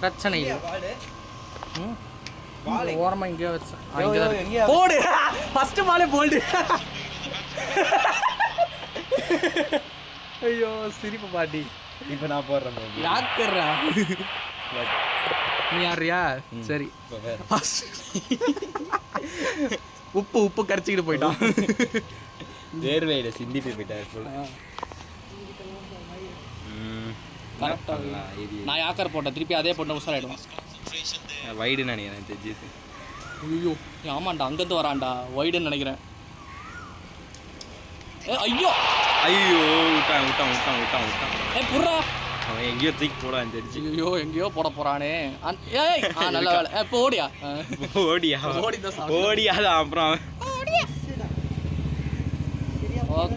பிரச்சனை இல்லை. ஓரமாக இங்கே வச்சேன். போடு ஃபஸ்ட்டு பாலே போல்டு. ஐயோ சிரிப்பு பாட்டி. இப்போ நான் போடுறேன். யாக்குறா நீ யாரியா? சரி உப்பு கரைச்சிக்கிட்டு போயிட்டான். வேர்வையில் சிந்திட்டு போயிட்டார். நான் யாக்கர் போட்டேன், திருப்பி அதே போட்டேன் உசாராயிடும். வைடு நினைக்கிறேன் தெரிஞ்சு. ஐயோ ஆமாண்டா, அங்கேருந்து வரான்டா, வைடுன்னு நினைக்கிறேன். ஐயோ ஐயோ விட்டான் விட்டான் விட்டான் விட்டான் விட்டான். புர்ரா அவன் எங்கேயோ தூக்கி போடான்னு தெரிஞ்சு. ஐயோ எங்கேயோ போட போறானே. ஏய் நல்ல வேலை. இப்போ ஓடியா ஓடியா ஓடிதான் ஓடியாதான் அப்புறம் அவன்